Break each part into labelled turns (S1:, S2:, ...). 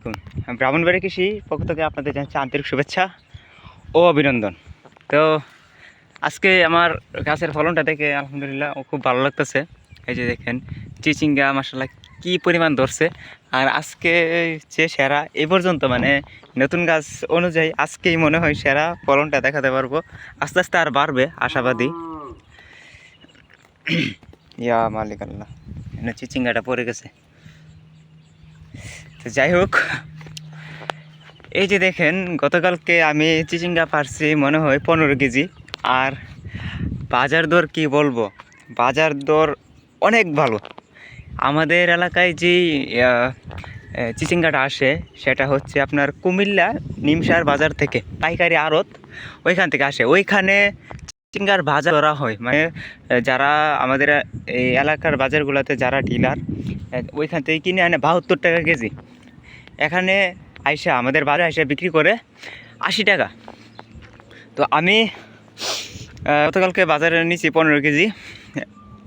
S1: আলাইকুম। ব্রাহ্মণবাড়ি কৃষি পক্ষ থেকে আপনাদের জানাচ্ছি আন্তরিক শুভেচ্ছা ও অভিনন্দন। তো আজকে আমার গাছের ফলনটা দেখে আলহামদুলিল্লাহ খুব ভালো লাগতেছে। এই যে দেখেন চিচিঙ্গা মাশাআল্লাহ কী পরিমাণ ধরছে। আর আজকে যে সেরা এই পর্যন্ত মানে নতুন গাছ অনুযায়ী আজকেই মনে হয় সেরা ফলনটা দেখাতে পারবো। আস্তে আস্তে আর বাড়বে আশাবাদী। ইয়া মালিক আল্লাহ, এখানে চিচিঙ্গাটা পড়ে গেছে। তো যাই হোক, এই যে দেখেন গতকালকে আমি চিচিঙ্গা পারছি মনে হয় 15 কেজি। আর বাজার দর কি বলবো, বাজার দর অনেক ভালো। আমাদের এলাকায় যে চিচিঙ্গাটা আসে সেটা হচ্ছে আপনার কুমিল্লা নিমসার বাজার থেকে, পাইকারি আড়ত ওইখান থেকে আসে। ওইখানে চিচিঙ্গার বাজার করা হয়, মানে যারা আমাদের এই এলাকার বাজারগুলোতে যারা ডিলার ওইখান থেকে কিনে আনে 72 টাকা কেজি। এখানে আইসা আমাদের বাজারে আইসা বিক্রি করে 80 টাকা। তো আমি গতকালকে বাজারে নিয়েছি 15 কেজি।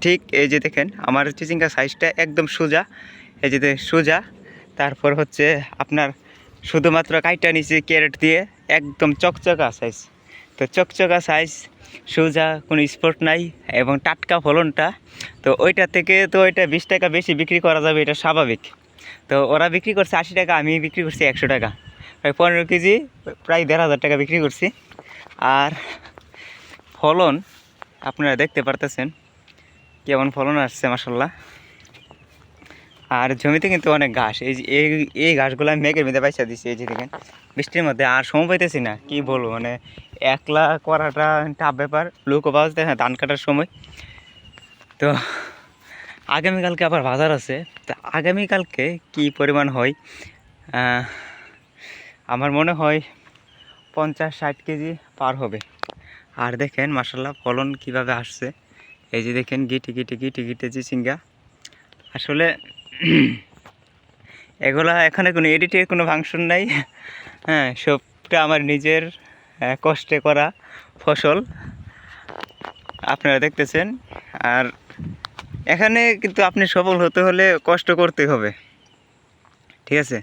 S1: ঠিক এই যে দেখেন আমার চিচিঙ্গা সাইজটা একদম সোজা, এই যে সোজা। তারপর হচ্ছে আপনার শুধুমাত্র কাইটা নিয়েছি ক্যারেট দিয়ে, একদম চকচকা সাইজ। তো চকচকা সাইজ, সোজা, কোনো স্পট নাই এবং টাটকা ফলনটা। তো ওইটা থেকে তো ওইটা 20 টাকা বেশি বিক্রি করা যাবে, এটা স্বাভাবিক। তো ওরা বিক্রি করছে 80 টাকা, আমি বিক্রি করছি 100 টাকা। প্রায় 15 কেজি প্রায় 1500 টাকা বিক্রি করছি। আর ফলন আপনারা দেখতে পারতেছেন কেমন ফলন আসছে মাশাআল্লাহ। আর জমিতে কিন্তু অনেক ঘাস, এই ঘাসগুলো আমি মেঘের মধ্যে বাইসা দিচ্ছি। এই যে দেখেন বৃষ্টির মধ্যে আর সময় পাইতেছি না, কি বলবো, মানে একলা করাটা টাফ ব্যাপার। লোকও বাজতে হ্যাঁ ধান কাটার সময়। তো আগামীকালকে আবার বাজার আছে। তো আগামীকালকে কি পরিমাণ হয়, আমার মনে হয় 50-60 কেজি পার হবে। আর দেখেন মাশাআল্লাহ ফলন কিভাবে আসছে। এই যে দেখেন গিটে গিটে গিটে গিটে চিচিঙ্গা। আসলে এগুলা এখানে কোনো এডিটের কোনো ফাংশন নাই। হ্যাঁ, সবটা আমার নিজের কষ্টে করা ফসল আপনারা দেখতেছেন। আর এখানে কিন্তু আপনি সফল হতে হলে কষ্ট করতে হবে, ঠিক আছে?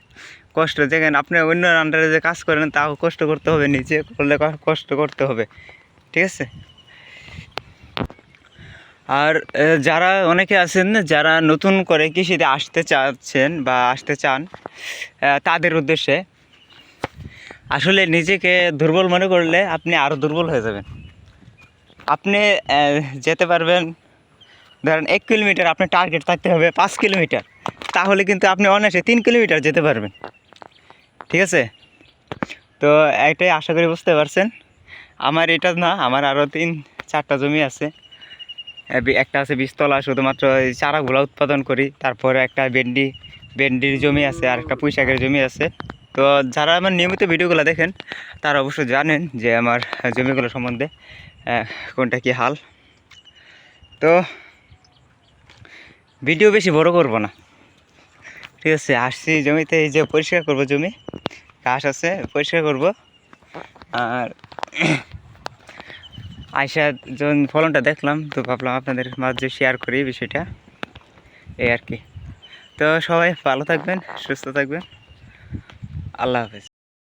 S1: কষ্ট দেখেন, আপনি অন্য আন্ডারে যে কাজ করেন তাও কষ্ট করতে হবে, নিজে করলে কষ্ট করতে হবে, ঠিক আছে? আর যারা অনেকে আছেন যারা নতুন করে কৃষিতে আসতে চাচ্ছেন বা আসতে চান, তাদের উদ্দেশ্যে আসলে নিজেকে দুর্বল মনে করলে আপনি আরও দুর্বল হয়ে যাবেন। আপনি যেতে পারবেন, ধরেন 1 কিলোমিটার, আপনার টার্গেট থাকতে হবে 5 কিলোমিটার, তাহলে কিন্তু আপনি অনায়াসে 3 কিলোমিটার যেতে পারবেন, ঠিক আছে? তো এটাই আশা করি বুঝতে পারছেন। আমার এটা না, আমার আরও 3-4টা জমি আছে। একটা আছে 20 তলা, শুধুমাত্র এই চারাগুলো উৎপাদন করি। তারপরে একটা ভেন্ডির জমি আছে, আর একটা পুঁই শাকের জমি আছে। তো যারা আমার নিয়মিত ভিডিওগুলো দেখেন তারা অবশ্যই জানেন যে আমার জমিগুলো সম্বন্ধে কোনটা কি হাল। তো ভিডিও বেশি বড় করব না, ঠিক আছে? আসছি জমিতে, এই যে পরিষ্কার করব, জমি ঘাস আছে পরিষ্কার করব। আর আয়সা যখন ফলনটা দেখলাম তো ভাবলাম আপনাদের মাঝে শেয়ার করি বিষয়টা, এই আর কি। তো সবাই ভালো থাকবেন, সুস্থ থাকবেন, আল্লাহ হাফেজ।